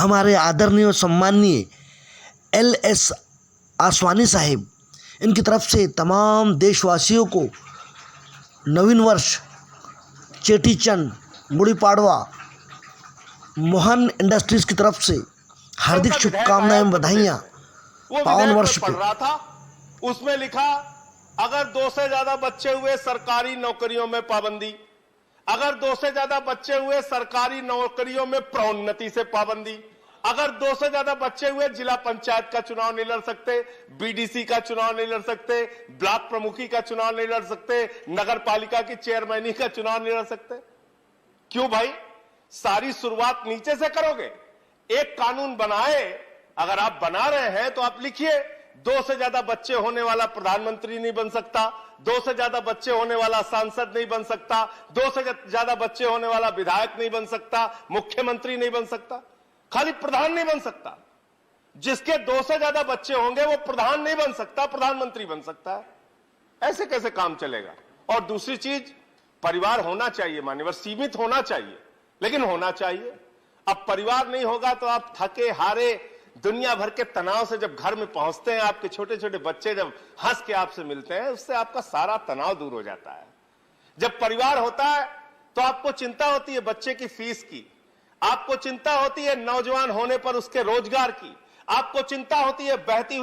हमारे आदरणीय और सम्माननीय LS आसवानी साहिब, इनकी तरफ से तमाम देशवासियों को नवीन वर्ष, चेटी चंद, गुड़ी पाड़वा, मोहन इंडस्ट्रीज की तरफ से हार्दिक शुभकामनाएं, बधाइयाँ पावन वर्ष पढ़ रहा था, उसमें लिखा अगर 2 से ज्यादा बच्चे हुए सरकारी नौकरियों में पाबंदी, अगर 2 से ज्यादा बच्चे हुए सरकारी नौकरियों में प्रोन्नति से पाबंदी, अगर 2 से ज्यादा बच्चे हुए जिला पंचायत का चुनाव नहीं लड़ सकते, BDC का चुनाव नहीं लड़ सकते, ब्लॉक प्रमुखी का चुनाव नहीं लड़ सकते, नगर पालिका की चेयरमैनी का चुनाव नहीं लड़ सकते। क्यों भाई? सारी शुरुआत नीचे से करोगे। एक कानून बनाए, अगर आप बना रहे हैं तो आप लिखिए 2 से ज्यादा बच्चे होने वाला प्रधानमंत्री नहीं बन सकता, 2 से ज्यादा बच्चे होने वाला सांसद नहीं बन सकता, 2 से ज्यादा बच्चे होने वाला विधायक नहीं बन सकता, मुख्यमंत्री नहीं बन सकता, खाली प्रधान नहीं बन सकता। जिसके 2 से ज्यादा बच्चे होंगे वो प्रधान नहीं बन सकता, प्रधानमंत्री बन सकता है। ऐसे कैसे काम चलेगा? और दूसरी चीज, परिवार होना चाहिए मान्यवर, सीमित होना चाहिए, लेकिन होना चाहिए। अब परिवार नहीं होगा तो आप थके हारे, दुनिया भर के तनाव से जब घर में पहुंचते हैं, आपके छोटे छोटे बच्चे जब हंस के आपसे मिलते हैं, उससे आपका सारा तनाव दूर हो जाता है। जब परिवार होता है तो आपको चिंता होती है बच्चे की फीस की, आपको चिंता होती है नौजवान होने पर उसके रोजगार की, आपको चिंता होती है बढ़ती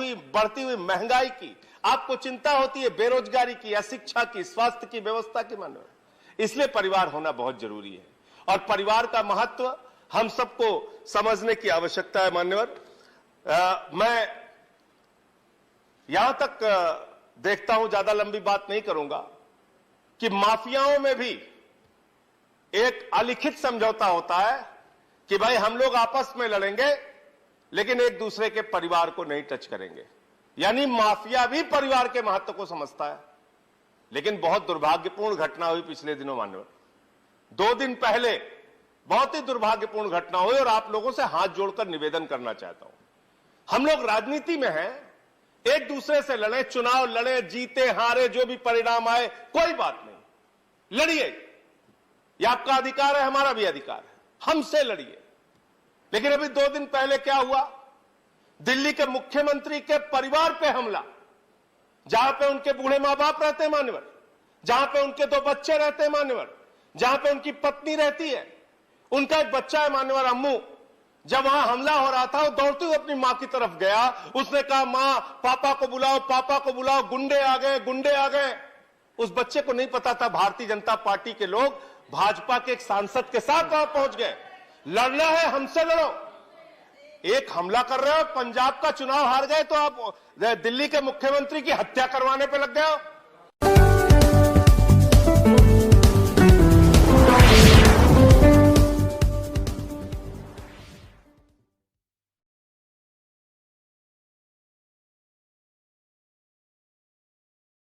हुई महंगाई की, आपको चिंता होती है बेरोजगारी की, अशिक्षा की, स्वास्थ्य की व्यवस्था की। मानव, इसलिए परिवार होना बहुत जरूरी है और परिवार का महत्व हम सबको समझने की आवश्यकता है। मान्यवर, मैं यहां तक देखता हूं, ज्यादा लंबी बात नहीं करूंगा, कि माफियाओं में भी एक अलिखित समझौता होता है कि भाई हम लोग आपस में लड़ेंगे लेकिन एक दूसरे के परिवार को नहीं टच करेंगे। यानी माफिया भी परिवार के महत्व को समझता है। लेकिन बहुत दुर्भाग्यपूर्ण घटना हुई पिछले दिनों मान्यवर। 2 दिन पहले बहुत ही दुर्भाग्यपूर्ण घटना हुई और आप लोगों से हाथ जोड़कर निवेदन करना चाहता हूं। हम लोग राजनीति में हैं, एक दूसरे से लड़े, चुनाव लड़े, जीते हारे, जो भी परिणाम आए कोई बात नहीं, लड़िए, यह आपका अधिकार है, हमारा भी अधिकार है, हमसे लड़िए। लेकिन अभी 2 दिन पहले क्या हुआ? दिल्ली के मुख्यमंत्री के परिवार पे हमला, जहां पे उनके बूढ़े मां बाप रहते हैं मान्यवर, जहां पे उनके 2 बच्चे रहते हैं मान्यवर, जहां पे उनकी पत्नी रहती है, उनका एक बच्चा है मान्यवर अम्मू। जब वहां हमला हो रहा था, वो दौड़ते हुए अपनी मां की तरफ गया, उसने कहा मां पापा को बुलाओ, पापा को बुलाओ, गुंडे आ गए, गुंडे आ गए। उस बच्चे को नहीं पता था भारतीय जनता पार्टी के लोग भाजपा के एक सांसद के साथ वहां पहुंच गए। लड़ना है हमसे लड़ो। एक हमला कर रहे हो, पंजाब का चुनाव हार गए तो आप दिल्ली के मुख्यमंत्री की हत्या करवाने पे लग गए हो।